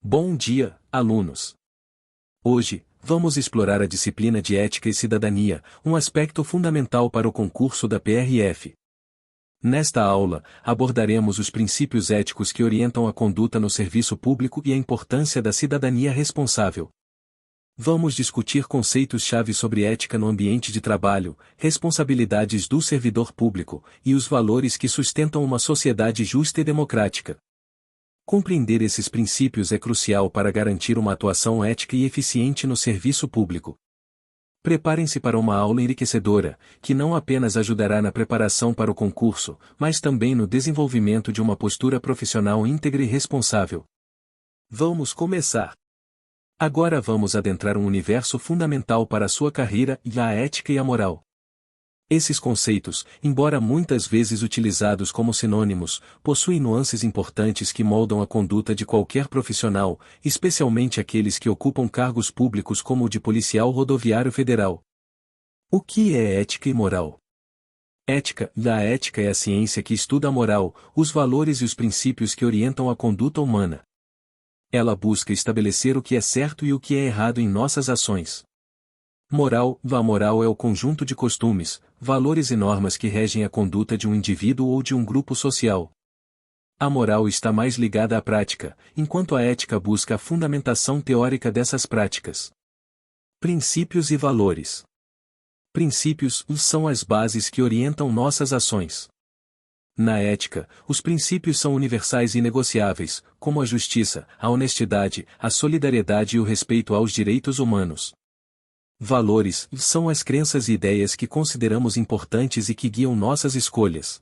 Bom dia, alunos! Hoje, vamos explorar a disciplina de Ética e Cidadania, um aspecto fundamental para o concurso da PRF. Nesta aula, abordaremos os princípios éticos que orientam a conduta no serviço público e a importância da cidadania responsável. Vamos discutir conceitos-chave sobre ética no ambiente de trabalho, responsabilidades do servidor público e os valores que sustentam uma sociedade justa e democrática. Compreender esses princípios é crucial para garantir uma atuação ética e eficiente no serviço público. Preparem-se para uma aula enriquecedora, que não apenas ajudará na preparação para o concurso, mas também no desenvolvimento de uma postura profissional íntegra e responsável. Vamos começar! Agora vamos adentrar um universo fundamental para a sua carreira, a ética e a moral. Esses conceitos, embora muitas vezes utilizados como sinônimos, possuem nuances importantes que moldam a conduta de qualquer profissional, especialmente aqueles que ocupam cargos públicos como o de policial rodoviário federal. O que é ética e moral? A ética é a ciência que estuda a moral, os valores e os princípios que orientam a conduta humana. Ela busca estabelecer o que é certo e o que é errado em nossas ações. A moral é o conjunto de costumes, valores e normas que regem a conduta de um indivíduo ou de um grupo social. A moral está mais ligada à prática, enquanto a ética busca a fundamentação teórica dessas práticas. Princípios e valores. Princípios são as bases que orientam nossas ações. Na ética, os princípios são universais e inegociáveis, como a justiça, a honestidade, a solidariedade e o respeito aos direitos humanos. Valores são as crenças e ideias que consideramos importantes e que guiam nossas escolhas.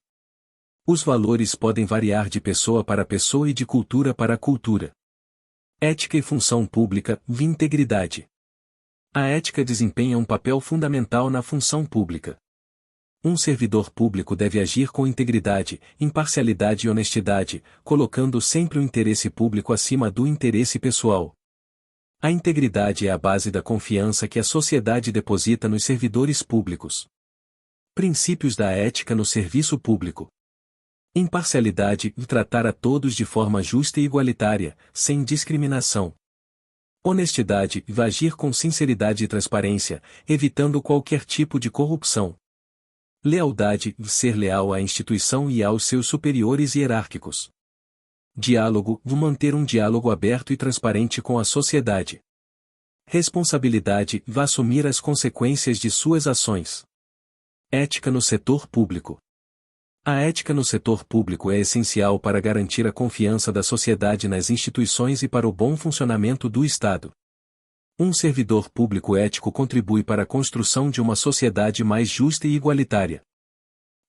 Os valores podem variar de pessoa para pessoa e de cultura para cultura. Ética e função pública, integridade. A ética desempenha um papel fundamental na função pública. Um servidor público deve agir com integridade, imparcialidade e honestidade, colocando sempre o interesse público acima do interesse pessoal. A integridade é a base da confiança que a sociedade deposita nos servidores públicos. Princípios da ética no serviço público. Imparcialidade, tratar a todos de forma justa e igualitária, sem discriminação. Honestidade, agir com sinceridade e transparência, evitando qualquer tipo de corrupção. Lealdade, ser leal à instituição e aos seus superiores hierárquicos. Diálogo, manter um diálogo aberto e transparente com a sociedade. Responsabilidade, assumir as consequências de suas ações. Ética no setor público. A ética no setor público é essencial para garantir a confiança da sociedade nas instituições e para o bom funcionamento do Estado. Um servidor público ético contribui para a construção de uma sociedade mais justa e igualitária.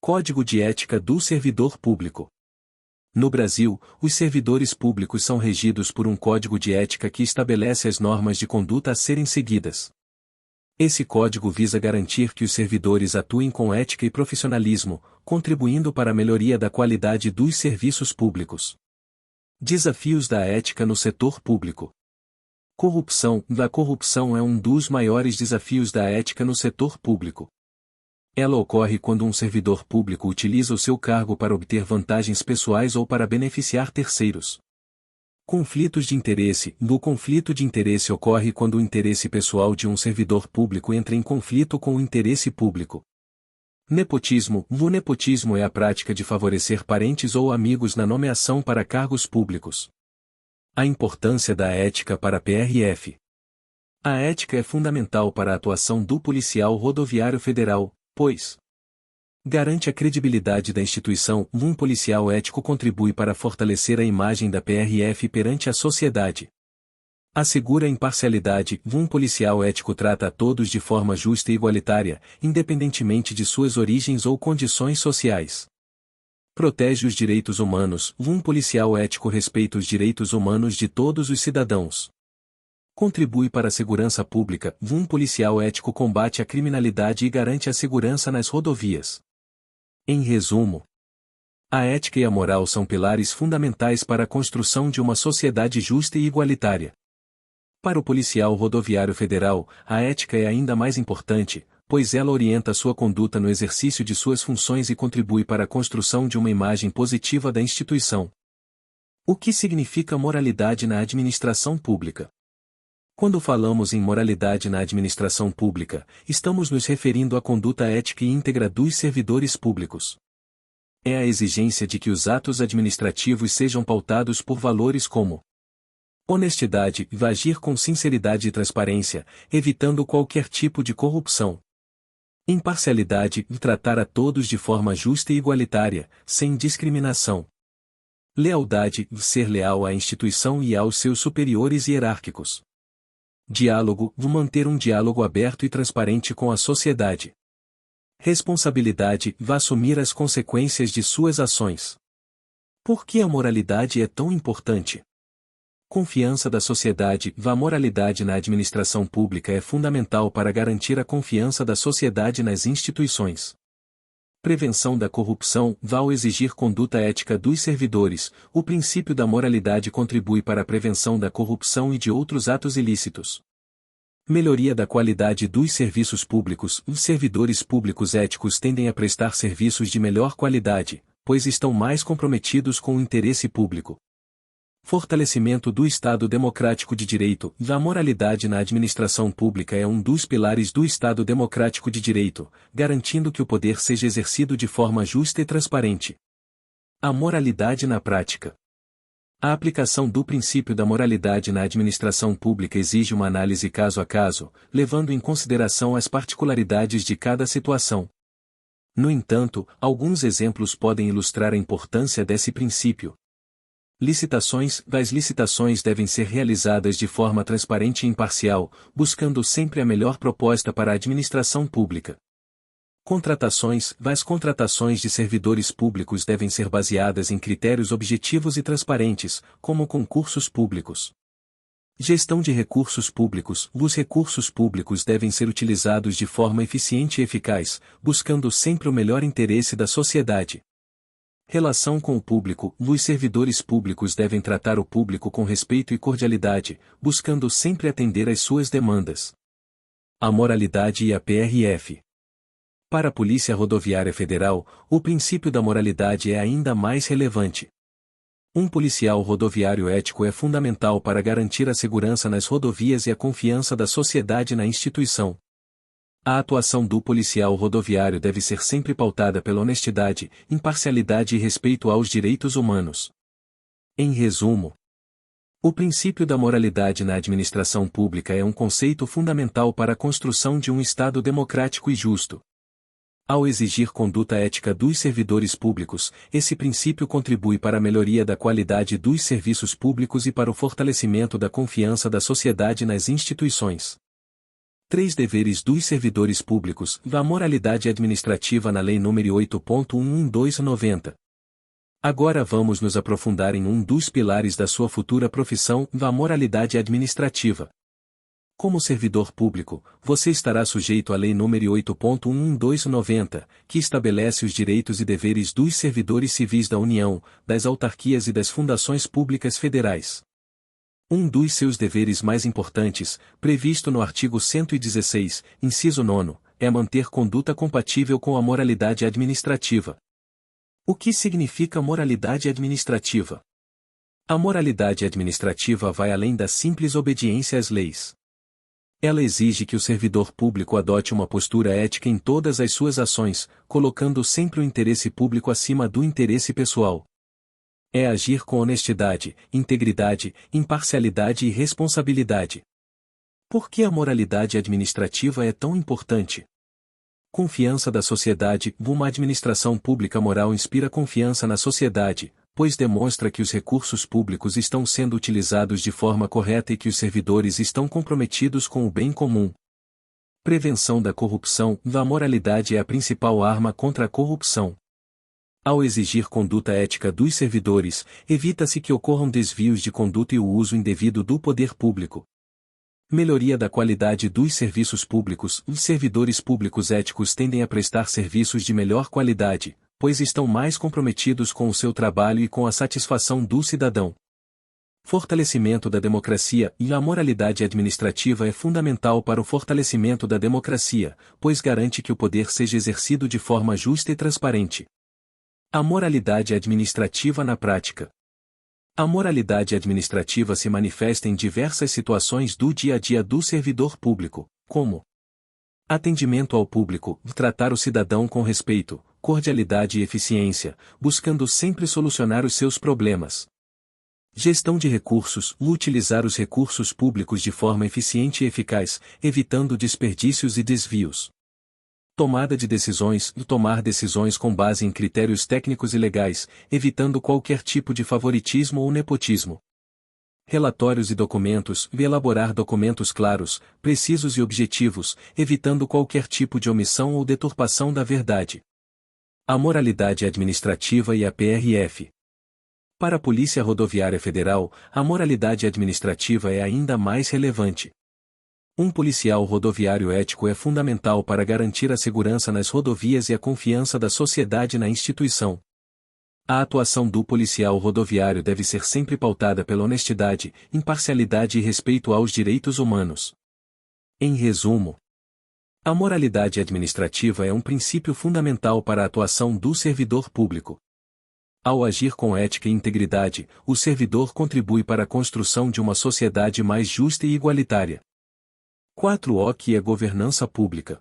Código de Ética do Servidor Público. No Brasil, os servidores públicos são regidos por um código de ética que estabelece as normas de conduta a serem seguidas. Esse código visa garantir que os servidores atuem com ética e profissionalismo, contribuindo para a melhoria da qualidade dos serviços públicos. Desafios da ética no setor público. Corrupção. A corrupção é um dos maiores desafios da ética no setor público. Ela ocorre quando um servidor público utiliza o seu cargo para obter vantagens pessoais ou para beneficiar terceiros. Conflitos de interesse. O conflito de interesse ocorre quando o interesse pessoal de um servidor público entra em conflito com o interesse público. Nepotismo. O nepotismo é a prática de favorecer parentes ou amigos na nomeação para cargos públicos. A importância da ética para a PRF. A ética é fundamental para a atuação do policial rodoviário federal, pois garante a credibilidade da instituição. Um policial ético contribui para fortalecer a imagem da PRF perante a sociedade. Assegura a imparcialidade. Um policial ético trata a todos de forma justa e igualitária, independentemente de suas origens ou condições sociais. Protege os direitos humanos. Um policial ético respeita os direitos humanos de todos os cidadãos. Contribui para a segurança pública. Um policial ético combate a criminalidade e garante a segurança nas rodovias. Em resumo, a ética e a moral são pilares fundamentais para a construção de uma sociedade justa e igualitária. Para o policial rodoviário federal, a ética é ainda mais importante, pois ela orienta sua conduta no exercício de suas funções e contribui para a construção de uma imagem positiva da instituição. O que significa moralidade na administração pública? Quando falamos em moralidade na administração pública, estamos nos referindo à conduta ética e íntegra dos servidores públicos. É a exigência de que os atos administrativos sejam pautados por valores como honestidade e agir com sinceridade e transparência, evitando qualquer tipo de corrupção. Imparcialidade e tratar a todos de forma justa e igualitária, sem discriminação. Lealdade e ser leal à instituição e aos seus superiores hierárquicos. Diálogo e manter um diálogo aberto e transparente com a sociedade. Responsabilidade e assumir as consequências de suas ações. Por que a moralidade é tão importante? Confiança da sociedade. A moralidade na administração pública é fundamental para garantir a confiança da sociedade nas instituições. Prevenção da corrupção. Ao exigir conduta ética dos servidores, o princípio da moralidade contribui para a prevenção da corrupção e de outros atos ilícitos. Melhoria da qualidade dos serviços públicos. Os servidores públicos éticos tendem a prestar serviços de melhor qualidade, pois estão mais comprometidos com o interesse público. Fortalecimento do Estado Democrático de Direito. A moralidade na administração pública é um dos pilares do Estado Democrático de Direito, garantindo que o poder seja exercido de forma justa e transparente. A moralidade na prática. A aplicação do princípio da moralidade na administração pública exige uma análise caso a caso, levando em consideração as particularidades de cada situação. No entanto, alguns exemplos podem ilustrar a importância desse princípio. Licitações. As licitações devem ser realizadas de forma transparente e imparcial, buscando sempre a melhor proposta para a administração pública. Contratações. As contratações de servidores públicos devem ser baseadas em critérios objetivos e transparentes, como concursos públicos. Gestão de recursos públicos. Os recursos públicos devem ser utilizados de forma eficiente e eficaz, buscando sempre o melhor interesse da sociedade. Relação com o público. Os servidores públicos devem tratar o público com respeito e cordialidade, buscando sempre atender às suas demandas. A moralidade e a PRF. Para a Polícia Rodoviária Federal, o princípio da moralidade é ainda mais relevante. Um policial rodoviário ético é fundamental para garantir a segurança nas rodovias e a confiança da sociedade na instituição. A atuação do policial rodoviário deve ser sempre pautada pela honestidade, imparcialidade e respeito aos direitos humanos. Em resumo, o princípio da moralidade na administração pública é um conceito fundamental para a construção de um Estado democrático e justo. Ao exigir conduta ética dos servidores públicos, esse princípio contribui para a melhoria da qualidade dos serviços públicos e para o fortalecimento da confiança da sociedade nas instituições. 3 deveres dos servidores públicos. A moralidade administrativa na Lei nº 8.112/90. Agora vamos nos aprofundar em um dos pilares da sua futura profissão, a moralidade administrativa. Como servidor público, você estará sujeito à Lei nº 8.112/90, que estabelece os direitos e deveres dos servidores civis da União, das autarquias e das fundações públicas federais. Um dos seus deveres mais importantes, previsto no artigo 116, inciso 9, é manter conduta compatível com a moralidade administrativa. O que significa moralidade administrativa? A moralidade administrativa vai além da simples obediência às leis. Ela exige que o servidor público adote uma postura ética em todas as suas ações, colocando sempre o interesse público acima do interesse pessoal. É agir com honestidade, integridade, imparcialidade e responsabilidade. Por que a moralidade administrativa é tão importante? Confiança da sociedade. Uma administração pública moral inspira confiança na sociedade, pois demonstra que os recursos públicos estão sendo utilizados de forma correta e que os servidores estão comprometidos com o bem comum. Prevenção da corrupção. A moralidade é a principal arma contra a corrupção. Ao exigir conduta ética dos servidores, evita-se que ocorram desvios de conduta e o uso indevido do poder público. Melhoria da qualidade dos serviços públicos. Os servidores públicos éticos tendem a prestar serviços de melhor qualidade, pois estão mais comprometidos com o seu trabalho e com a satisfação do cidadão. Fortalecimento da democracia. A moralidade administrativa é fundamental para o fortalecimento da democracia, pois garante que o poder seja exercido de forma justa e transparente. A moralidade administrativa na prática. A moralidade administrativa se manifesta em diversas situações do dia a dia do servidor público, como atendimento ao público, tratar o cidadão com respeito, cordialidade e eficiência, buscando sempre solucionar os seus problemas. Gestão de recursos, utilizar os recursos públicos de forma eficiente e eficaz, evitando desperdícios e desvios. Tomada de decisões, tomar decisões com base em critérios técnicos e legais, evitando qualquer tipo de favoritismo ou nepotismo. Relatórios e documentos, elaborar documentos claros, precisos e objetivos, evitando qualquer tipo de omissão ou deturpação da verdade. A moralidade administrativa e a PRF. Para a Polícia Rodoviária Federal, a moralidade administrativa é ainda mais relevante. Um policial rodoviário ético é fundamental para garantir a segurança nas rodovias e a confiança da sociedade na instituição. A atuação do policial rodoviário deve ser sempre pautada pela honestidade, imparcialidade e respeito aos direitos humanos. Em resumo, a moralidade administrativa é um princípio fundamental para a atuação do servidor público. Ao agir com ética e integridade, o servidor contribui para a construção de uma sociedade mais justa e igualitária. 4. Que é governança pública?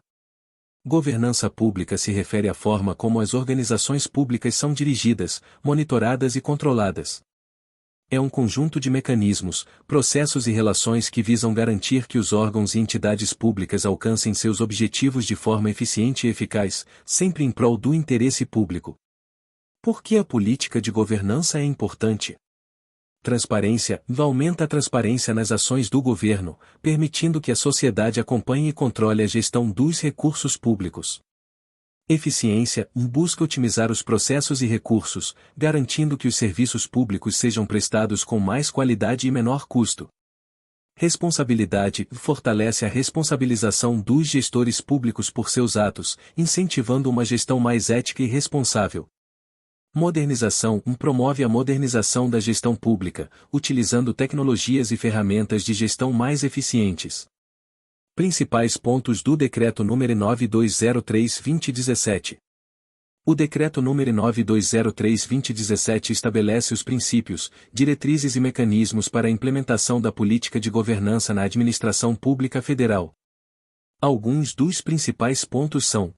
Governança pública se refere à forma como as organizações públicas são dirigidas, monitoradas e controladas. É um conjunto de mecanismos, processos e relações que visam garantir que os órgãos e entidades públicas alcancem seus objetivos de forma eficiente e eficaz, sempre em prol do interesse público. Por que a política de governança é importante? Transparência aumenta a transparência nas ações do governo, permitindo que a sociedade acompanhe e controle a gestão dos recursos públicos. Eficiência busca otimizar os processos e recursos, garantindo que os serviços públicos sejam prestados com mais qualidade e menor custo. Responsabilidade fortalece a responsabilização dos gestores públicos por seus atos, incentivando uma gestão mais ética e responsável. Modernização promove a modernização da gestão pública, utilizando tecnologias e ferramentas de gestão mais eficientes. Principais pontos do Decreto nº 9203/2017. O Decreto nº 9203/2017 estabelece os princípios, diretrizes e mecanismos para a implementação da política de governança na administração pública federal. Alguns dos principais pontos são: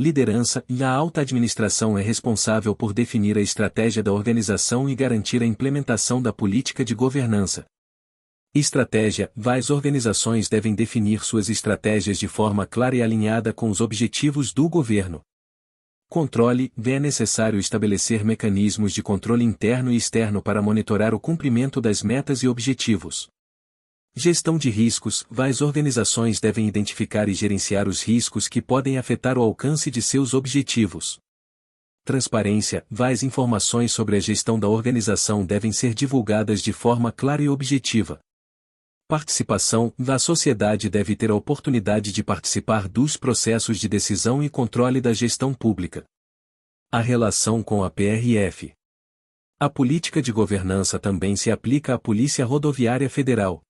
liderança e a alta administração é responsável por definir a estratégia da organização e garantir a implementação da política de governança. Estratégia: as organizações devem definir suas estratégias de forma clara e alinhada com os objetivos do governo. Controle: é necessário estabelecer mecanismos de controle interno e externo para monitorar o cumprimento das metas e objetivos. Gestão de riscos: as organizações devem identificar e gerenciar os riscos que podem afetar o alcance de seus objetivos. Transparência: as informações sobre a gestão da organização devem ser divulgadas de forma clara e objetiva. Participação: a sociedade deve ter a oportunidade de participar dos processos de decisão e controle da gestão pública. A relação com a PRF. A política de governança também se aplica à Polícia Rodoviária Federal.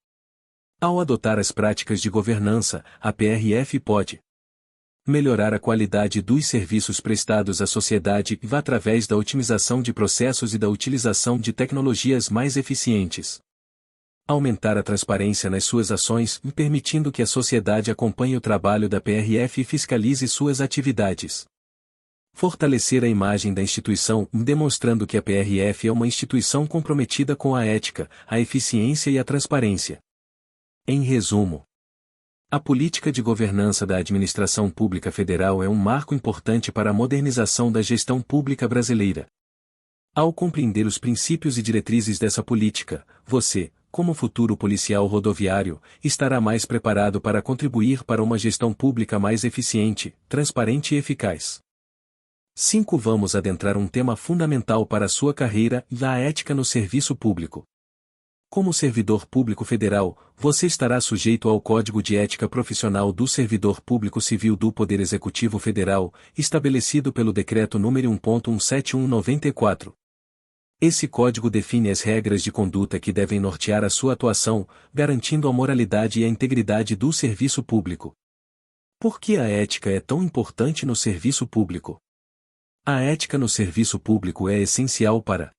Ao adotar as práticas de governança, a PRF pode melhorar a qualidade dos serviços prestados à sociedade através da otimização de processos e da utilização de tecnologias mais eficientes. Aumentar a transparência nas suas ações, permitindo que a sociedade acompanhe o trabalho da PRF e fiscalize suas atividades. Fortalecer a imagem da instituição, demonstrando que a PRF é uma instituição comprometida com a ética, a eficiência e a transparência. Em resumo, a política de governança da administração pública federal é um marco importante para a modernização da gestão pública brasileira. Ao compreender os princípios e diretrizes dessa política, você, como futuro policial rodoviário, estará mais preparado para contribuir para uma gestão pública mais eficiente, transparente e eficaz. 5. Vamos adentrar um tema fundamental para a sua carreira, a ética no serviço público. Como servidor público federal, você estará sujeito ao Código de Ética Profissional do Servidor Público Civil do Poder Executivo Federal, estabelecido pelo Decreto nº 1.171/94. Esse código define as regras de conduta que devem nortear a sua atuação, garantindo a moralidade e a integridade do serviço público. Por que a ética é tão importante no serviço público? A ética no serviço público é essencial para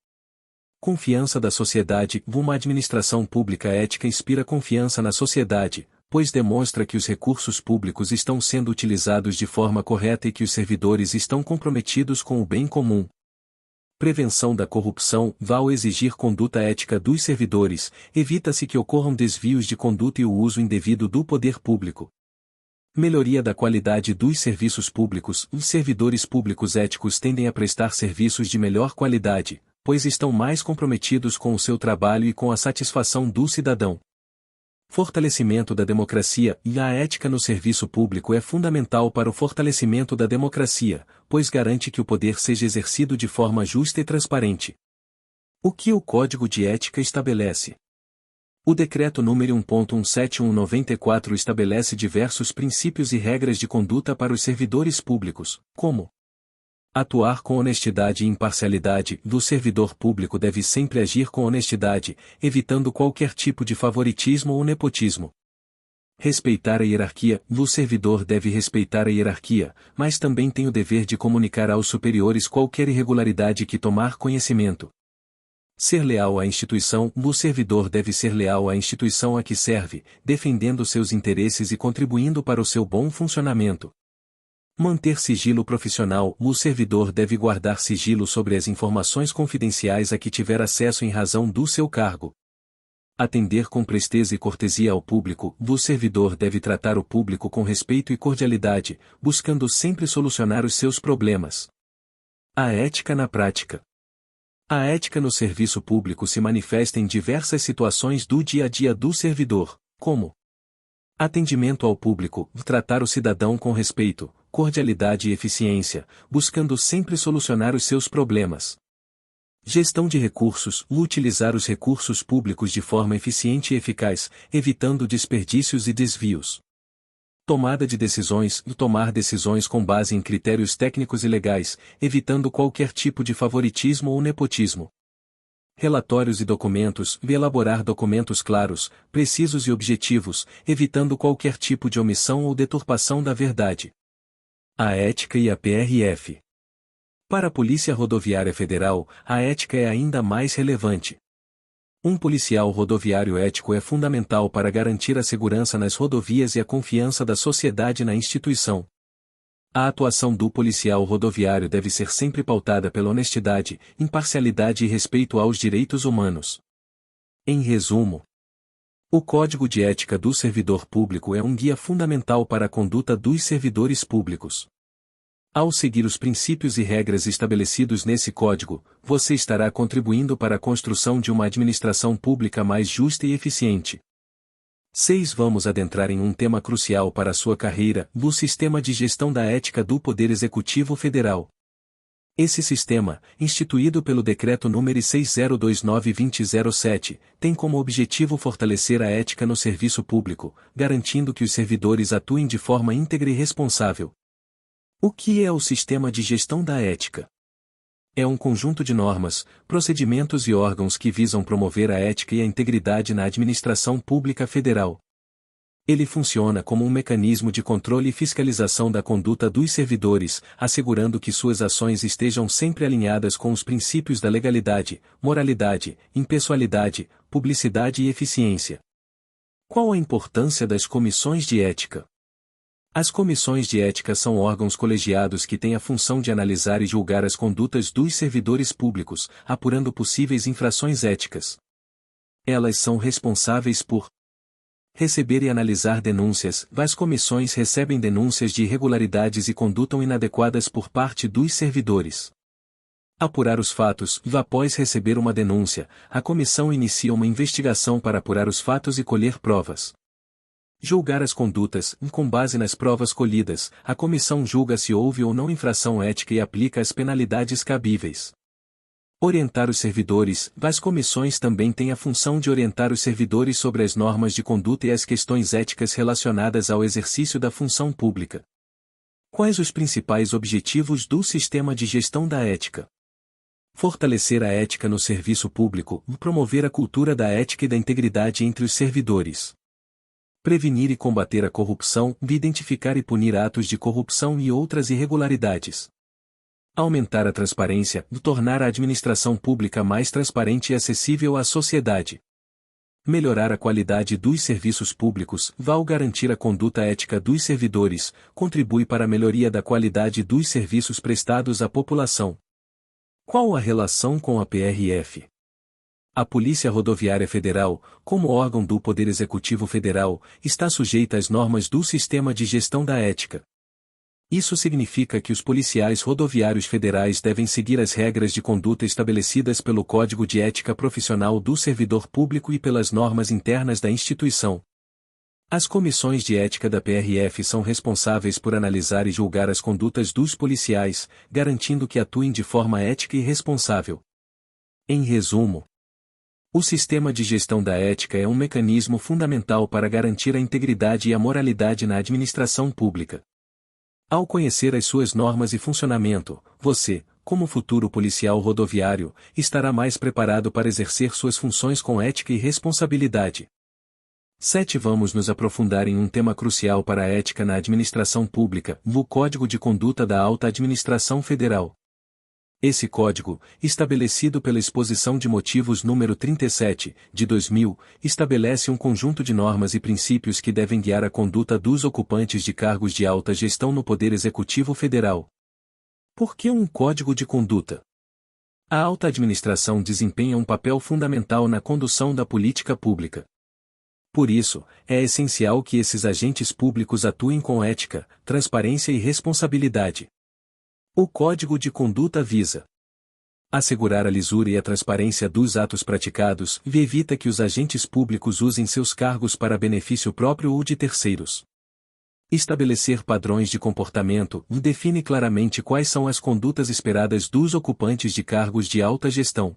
Confiança da sociedade. Uma administração pública ética inspira confiança na sociedade, pois demonstra que os recursos públicos estão sendo utilizados de forma correta e que os servidores estão comprometidos com o bem comum. Prevenção da corrupção. Ao exigir conduta ética dos servidores, evita-se que ocorram desvios de conduta e o uso indevido do poder público. Melhoria da qualidade dos serviços públicos. Os servidores públicos éticos tendem a prestar serviços de melhor qualidade, pois estão mais comprometidos com o seu trabalho e com a satisfação do cidadão. Fortalecimento da democracia. E a ética no serviço público é fundamental para o fortalecimento da democracia, pois garante que o poder seja exercido de forma justa e transparente. O que o Código de Ética estabelece? O Decreto número 1.171/94 estabelece diversos princípios e regras de conduta para os servidores públicos, como atuar com honestidade e imparcialidade. O servidor público deve sempre agir com honestidade, evitando qualquer tipo de favoritismo ou nepotismo. Respeitar a hierarquia. O servidor deve respeitar a hierarquia, mas também tem o dever de comunicar aos superiores qualquer irregularidade que tomar conhecimento. Ser leal à instituição. O servidor deve ser leal à instituição a que serve, defendendo seus interesses e contribuindo para o seu bom funcionamento. Manter sigilo profissional. O servidor deve guardar sigilo sobre as informações confidenciais a que tiver acesso em razão do seu cargo. Atender com presteza e cortesia ao público. O servidor deve tratar o público com respeito e cordialidade, buscando sempre solucionar os seus problemas. A ética na prática. A ética no serviço público se manifesta em diversas situações do dia a dia do servidor, como atendimento ao público, tratar o cidadão com respeito, cordialidade e eficiência, buscando sempre solucionar os seus problemas. Gestão de recursos, utilizar os recursos públicos de forma eficiente e eficaz, evitando desperdícios e desvios. Tomada de decisões, tomar decisões com base em critérios técnicos e legais, evitando qualquer tipo de favoritismo ou nepotismo. Relatórios e documentos, elaborar documentos claros, precisos e objetivos, evitando qualquer tipo de omissão ou deturpação da verdade. A ética e a PRF. Para a Polícia Rodoviária Federal, a ética é ainda mais relevante. Um policial rodoviário ético é fundamental para garantir a segurança nas rodovias e a confiança da sociedade na instituição. A atuação do policial rodoviário deve ser sempre pautada pela honestidade, imparcialidade e respeito aos direitos humanos. Em resumo, o Código de Ética do Servidor Público é um guia fundamental para a conduta dos servidores públicos. Ao seguir os princípios e regras estabelecidos nesse código, você estará contribuindo para a construção de uma administração pública mais justa e eficiente. 6. Vamos adentrar em um tema crucial para a sua carreira, o Sistema de Gestão da Ética do Poder Executivo Federal. Esse sistema, instituído pelo Decreto número 6029/2007, tem como objetivo fortalecer a ética no serviço público, garantindo que os servidores atuem de forma íntegra e responsável. O que é o Sistema de Gestão da Ética? É um conjunto de normas, procedimentos e órgãos que visam promover a ética e a integridade na administração pública federal. Ele funciona como um mecanismo de controle e fiscalização da conduta dos servidores, assegurando que suas ações estejam sempre alinhadas com os princípios da legalidade, moralidade, impessoalidade, publicidade e eficiência. Qual a importância das comissões de ética? As comissões de ética são órgãos colegiados que têm a função de analisar e julgar as condutas dos servidores públicos, apurando possíveis infrações éticas. Elas são responsáveis por receber e analisar denúncias. As comissões recebem denúncias de irregularidades e conduta inadequadas por parte dos servidores. Apurar os fatos. Após receber uma denúncia, a comissão inicia uma investigação para apurar os fatos e colher provas. Julgar as condutas. Com base nas provas colhidas, a comissão julga se houve ou não infração ética e aplica as penalidades cabíveis. Orientar os servidores. As comissões também têm a função de orientar os servidores sobre as normas de conduta e as questões éticas relacionadas ao exercício da função pública. Quais os principais objetivos do Sistema de Gestão da Ética? Fortalecer a ética no serviço público, promover a cultura da ética e da integridade entre os servidores. Prevenir e combater a corrupção, identificar e punir atos de corrupção e outras irregularidades. Aumentar a transparência, tornar a administração pública mais transparente e acessível à sociedade. Melhorar a qualidade dos serviços públicos, vai garantir a conduta ética dos servidores, contribui para a melhoria da qualidade dos serviços prestados à população. Qual a relação com a PRF? A Polícia Rodoviária Federal, como órgão do Poder Executivo Federal, está sujeita às normas do Sistema de Gestão da Ética. Isso significa que os policiais rodoviários federais devem seguir as regras de conduta estabelecidas pelo Código de Ética Profissional do Servidor Público e pelas normas internas da instituição. As comissões de ética da PRF são responsáveis por analisar e julgar as condutas dos policiais, garantindo que atuem de forma ética e responsável. Em resumo, o sistema de gestão da ética é um mecanismo fundamental para garantir a integridade e a moralidade na administração pública. Ao conhecer as suas normas e funcionamento, você, como futuro policial rodoviário, estará mais preparado para exercer suas funções com ética e responsabilidade. 7. Vamos nos aprofundar em um tema crucial para a ética na administração pública, o Código de Conduta da Alta Administração Federal. Esse código, estabelecido pela Exposição de Motivos número 37, de 2000, estabelece um conjunto de normas e princípios que devem guiar a conduta dos ocupantes de cargos de alta gestão no Poder Executivo Federal. Por que um código de conduta? A alta administração desempenha um papel fundamental na condução da política pública. Por isso, é essencial que esses agentes públicos atuem com ética, transparência e responsabilidade. O Código de Conduta visa assegurar a lisura e a transparência dos atos praticados e evita que os agentes públicos usem seus cargos para benefício próprio ou de terceiros. Estabelecer padrões de comportamento e define claramente quais são as condutas esperadas dos ocupantes de cargos de alta gestão.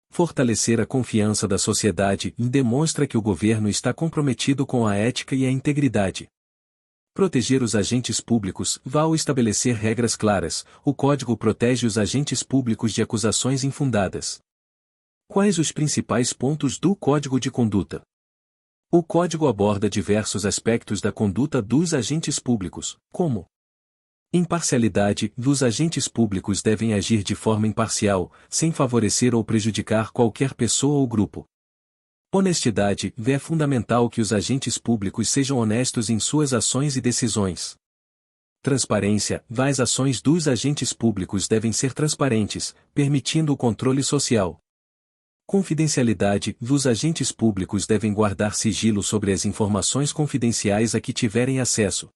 Fortalecer a confiança da sociedade e demonstra que o governo está comprometido com a ética e a integridade. Proteger os agentes públicos, ao estabelecer regras claras, o Código protege os agentes públicos de acusações infundadas. Quais os principais pontos do Código de Conduta? O Código aborda diversos aspectos da conduta dos agentes públicos, como imparcialidade. Os agentes públicos devem agir de forma imparcial, sem favorecer ou prejudicar qualquer pessoa ou grupo. Honestidade. É fundamental que os agentes públicos sejam honestos em suas ações e decisões. Transparência. As ações dos agentes públicos devem ser transparentes, permitindo o controle social. Confidencialidade. Os agentes públicos devem guardar sigilo sobre as informações confidenciais a que tiverem acesso.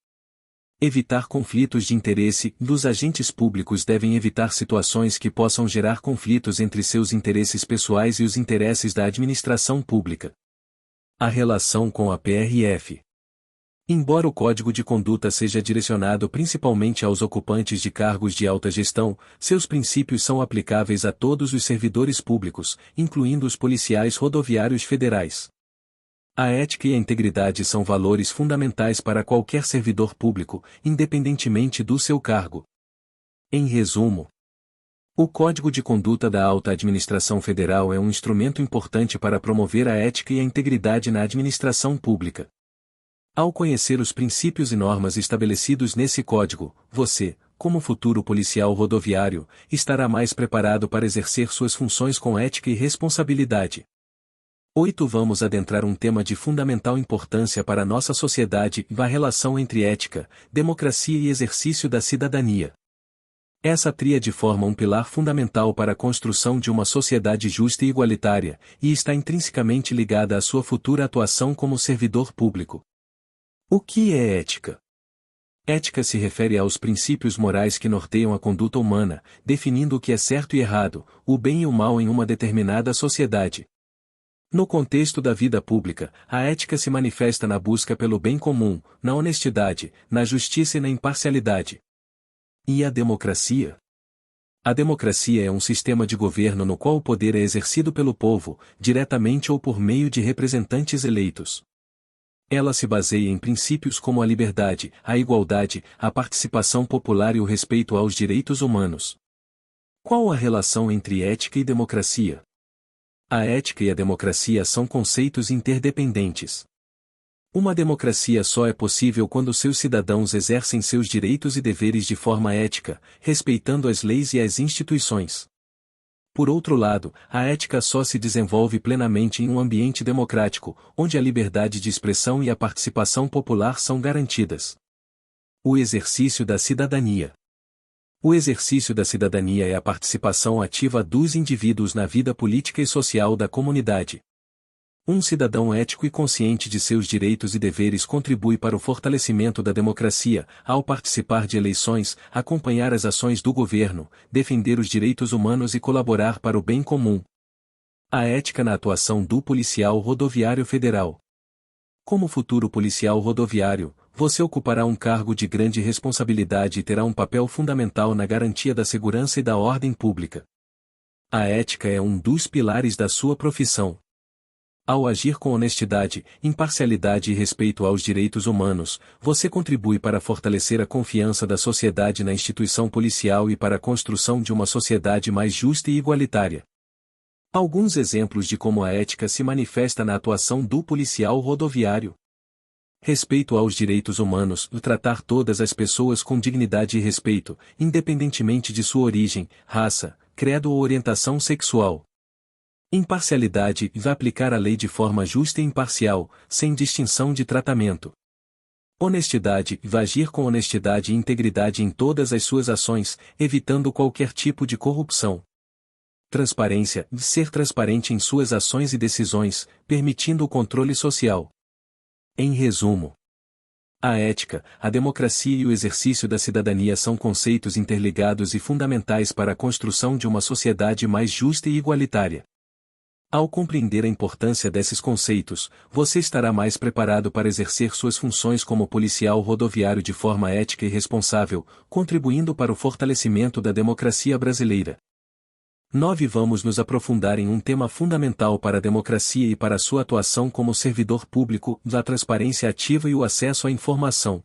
Evitar conflitos de interesse. Os agentes públicos devem evitar situações que possam gerar conflitos entre seus interesses pessoais e os interesses da administração pública. A relação com a PRF. Embora o Código de Conduta seja direcionado principalmente aos ocupantes de cargos de alta gestão, seus princípios são aplicáveis a todos os servidores públicos, incluindo os policiais rodoviários federais. A ética e a integridade são valores fundamentais para qualquer servidor público, independentemente do seu cargo. Em resumo, o Código de Conduta da Alta Administração Federal é um instrumento importante para promover a ética e a integridade na administração pública. Ao conhecer os princípios e normas estabelecidos nesse código, você, como futuro policial rodoviário, estará mais preparado para exercer suas funções com ética e responsabilidade. 8. Vamos adentrar um tema de fundamental importância para nossa sociedade, a relação entre ética, democracia e exercício da cidadania. Essa tríade forma um pilar fundamental para a construção de uma sociedade justa e igualitária, e está intrinsecamente ligada à sua futura atuação como servidor público. O que é ética? Ética se refere aos princípios morais que norteiam a conduta humana, definindo o que é certo e errado, o bem e o mal em uma determinada sociedade. No contexto da vida pública, a ética se manifesta na busca pelo bem comum, na honestidade, na justiça e na imparcialidade. E a democracia? A democracia é um sistema de governo no qual o poder é exercido pelo povo, diretamente ou por meio de representantes eleitos. Ela se baseia em princípios como a liberdade, a igualdade, a participação popular e o respeito aos direitos humanos. Qual a relação entre ética e democracia? A ética e a democracia são conceitos interdependentes. Uma democracia só é possível quando seus cidadãos exercem seus direitos e deveres de forma ética, respeitando as leis e as instituições. Por outro lado, a ética só se desenvolve plenamente em um ambiente democrático, onde a liberdade de expressão e a participação popular são garantidas. O exercício da cidadania. O exercício da cidadania é a participação ativa dos indivíduos na vida política e social da comunidade. Um cidadão ético e consciente de seus direitos e deveres contribui para o fortalecimento da democracia, ao participar de eleições, acompanhar as ações do governo, defender os direitos humanos e colaborar para o bem comum. A ética na atuação do policial rodoviário federal. Como futuro policial rodoviário, você ocupará um cargo de grande responsabilidade e terá um papel fundamental na garantia da segurança e da ordem pública. A ética é um dos pilares da sua profissão. Ao agir com honestidade, imparcialidade e respeito aos direitos humanos, você contribui para fortalecer a confiança da sociedade na instituição policial e para a construção de uma sociedade mais justa e igualitária. Alguns exemplos de como a ética se manifesta na atuação do policial rodoviário. Respeito aos direitos humanos, tratar todas as pessoas com dignidade e respeito, independentemente de sua origem, raça, credo ou orientação sexual. Imparcialidade, aplicar a lei de forma justa e imparcial, sem distinção de tratamento. Honestidade, agir com honestidade e integridade em todas as suas ações, evitando qualquer tipo de corrupção. Transparência, ser transparente em suas ações e decisões, permitindo o controle social. Em resumo, a ética, a democracia e o exercício da cidadania são conceitos interligados e fundamentais para a construção de uma sociedade mais justa e igualitária. Ao compreender a importância desses conceitos, você estará mais preparado para exercer suas funções como policial rodoviário de forma ética e responsável, contribuindo para o fortalecimento da democracia brasileira. 9. Vamos nos aprofundar em um tema fundamental para a democracia e para a sua atuação como servidor público, a transparência ativa e o acesso à informação.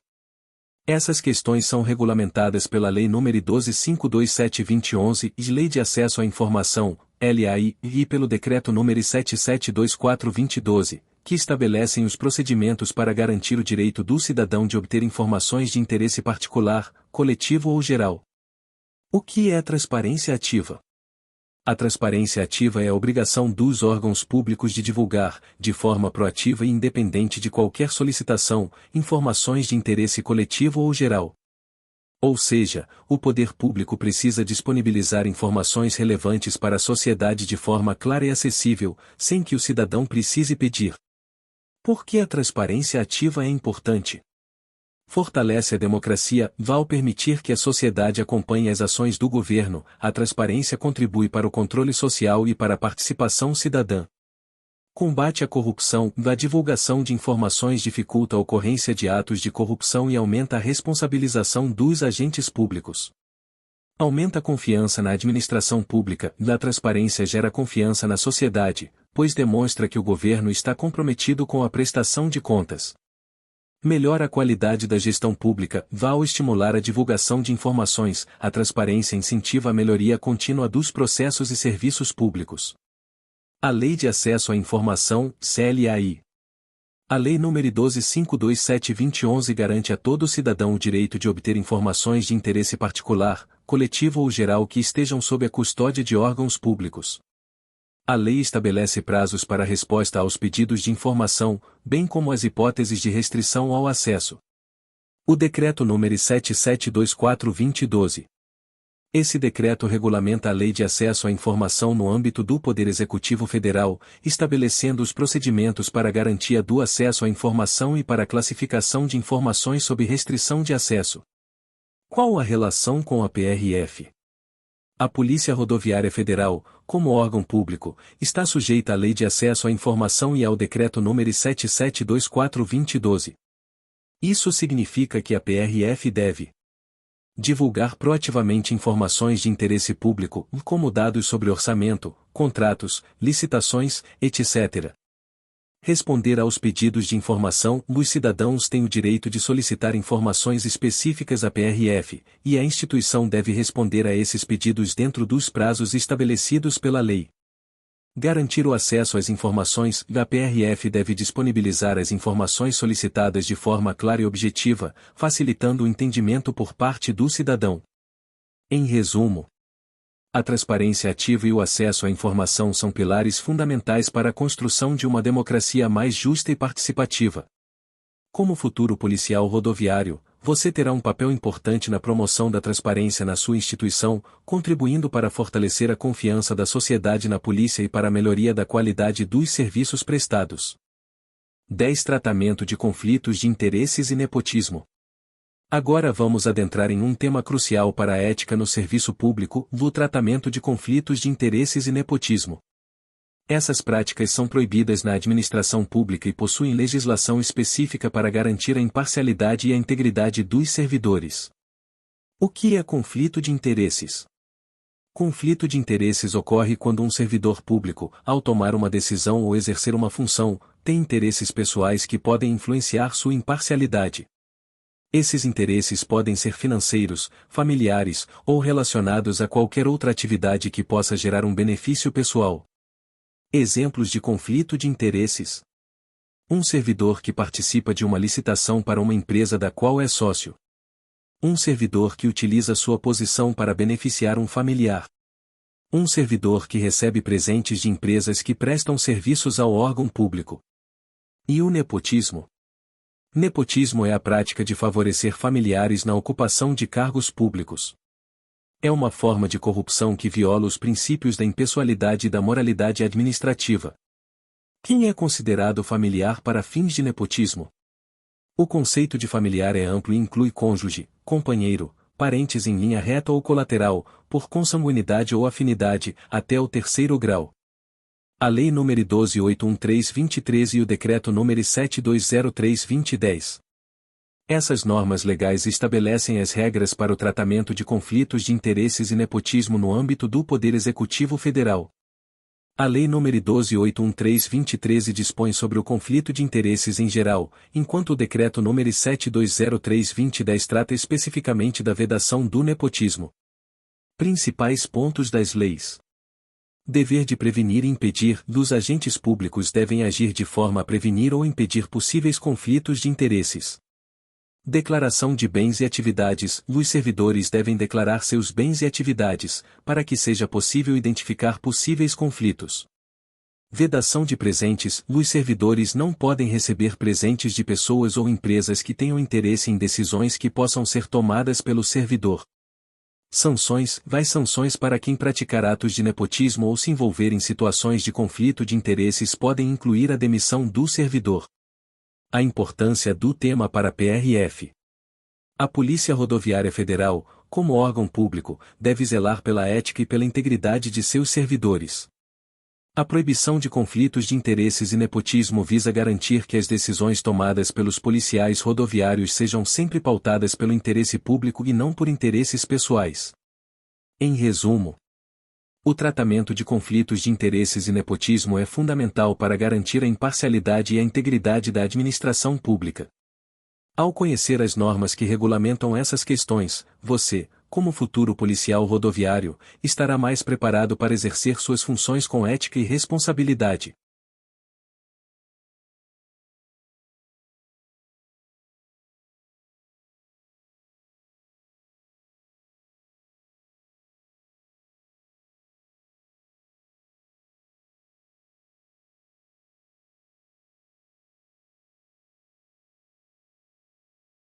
Essas questões são regulamentadas pela Lei nº 12.527/2011 e Lei de Acesso à Informação, LAI, e pelo Decreto nº 7724/2012, que estabelecem os procedimentos para garantir o direito do cidadão de obter informações de interesse particular, coletivo ou geral. O que é transparência ativa? A transparência ativa é a obrigação dos órgãos públicos de divulgar, de forma proativa e independente de qualquer solicitação, informações de interesse coletivo ou geral. Ou seja, o poder público precisa disponibilizar informações relevantes para a sociedade de forma clara e acessível, sem que o cidadão precise pedir. Por que a transparência ativa é importante? Fortalece a democracia, ao permitir que a sociedade acompanhe as ações do governo, a transparência contribui para o controle social e para a participação cidadã. Combate a corrupção, a divulgação de informações dificulta a ocorrência de atos de corrupção e aumenta a responsabilização dos agentes públicos. Aumenta a confiança na administração pública, a transparência gera confiança na sociedade, pois demonstra que o governo está comprometido com a prestação de contas. Melhora a qualidade da gestão pública, ao estimular a divulgação de informações, a transparência incentiva a melhoria contínua dos processos e serviços públicos. A Lei de Acesso à Informação, CLAI. A Lei nº 12.527/2011 garante a todo cidadão o direito de obter informações de interesse particular, coletivo ou geral que estejam sob a custódia de órgãos públicos. A lei estabelece prazos para resposta aos pedidos de informação, bem como as hipóteses de restrição ao acesso. O Decreto nº 7724/2012. Esse decreto regulamenta a Lei de Acesso à Informação no âmbito do Poder Executivo Federal, estabelecendo os procedimentos para a garantia do acesso à informação e para a classificação de informações sob restrição de acesso. Qual a relação com a PRF? A Polícia Rodoviária Federal, como órgão público, está sujeita à Lei de Acesso à Informação e ao Decreto nº 7724/2012. Isso significa que a PRF deve divulgar proativamente informações de interesse público, como dados sobre orçamento, contratos, licitações, etc. Responder aos pedidos de informação. Os cidadãos têm o direito de solicitar informações específicas à PRF, e a instituição deve responder a esses pedidos dentro dos prazos estabelecidos pela lei. Garantir o acesso às informações. A PRF deve disponibilizar as informações solicitadas de forma clara e objetiva, facilitando o entendimento por parte do cidadão. Em resumo, a transparência ativa e o acesso à informação são pilares fundamentais para a construção de uma democracia mais justa e participativa. Como futuro policial rodoviário, você terá um papel importante na promoção da transparência na sua instituição, contribuindo para fortalecer a confiança da sociedade na polícia e para a melhoria da qualidade dos serviços prestados. 10. Tratamento de conflitos de interesses e nepotismo. Agora vamos adentrar em um tema crucial para a ética no serviço público, o tratamento de conflitos de interesses e nepotismo. Essas práticas são proibidas na administração pública e possuem legislação específica para garantir a imparcialidade e a integridade dos servidores. O que é conflito de interesses? Conflito de interesses ocorre quando um servidor público, ao tomar uma decisão ou exercer uma função, tem interesses pessoais que podem influenciar sua imparcialidade. Esses interesses podem ser financeiros, familiares ou relacionados a qualquer outra atividade que possa gerar um benefício pessoal. Exemplos de conflito de interesses: um servidor que participa de uma licitação para uma empresa da qual é sócio. Um servidor que utiliza sua posição para beneficiar um familiar. Um servidor que recebe presentes de empresas que prestam serviços ao órgão público. E o nepotismo? Nepotismo é a prática de favorecer familiares na ocupação de cargos públicos. É uma forma de corrupção que viola os princípios da impessoalidade e da moralidade administrativa. Quem é considerado familiar para fins de nepotismo? O conceito de familiar é amplo e inclui cônjuge, companheiro, parentes em linha reta ou colateral, por consanguinidade ou afinidade, até o terceiro grau. A Lei nº 12.813/2013 e o Decreto nº 7203/2010. Essas normas legais estabelecem as regras para o tratamento de conflitos de interesses e nepotismo no âmbito do Poder Executivo Federal. A Lei nº 12.813/2013 dispõe sobre o conflito de interesses em geral, enquanto o Decreto nº 7203/2010 trata especificamente da vedação do nepotismo. Principais pontos das leis. Dever de prevenir e impedir. Os agentes públicos devem agir de forma a prevenir ou impedir possíveis conflitos de interesses. Declaração de bens e atividades. Os servidores devem declarar seus bens e atividades, para que seja possível identificar possíveis conflitos. Vedação de presentes. Os servidores não podem receber presentes de pessoas ou empresas que tenham interesse em decisões que possam ser tomadas pelo servidor. Sanções. Sanções para quem praticar atos de nepotismo ou se envolver em situações de conflito de interesses podem incluir a demissão do servidor. A importância do tema para a PRF. A Polícia Rodoviária Federal, como órgão público, deve zelar pela ética e pela integridade de seus servidores. A proibição de conflitos de interesses e nepotismo visa garantir que as decisões tomadas pelos policiais rodoviários sejam sempre pautadas pelo interesse público e não por interesses pessoais. Em resumo, o tratamento de conflitos de interesses e nepotismo é fundamental para garantir a imparcialidade e a integridade da administração pública. Ao conhecer as normas que regulamentam essas questões, você, como futuro policial rodoviário, estará mais preparado para exercer suas funções com ética e responsabilidade.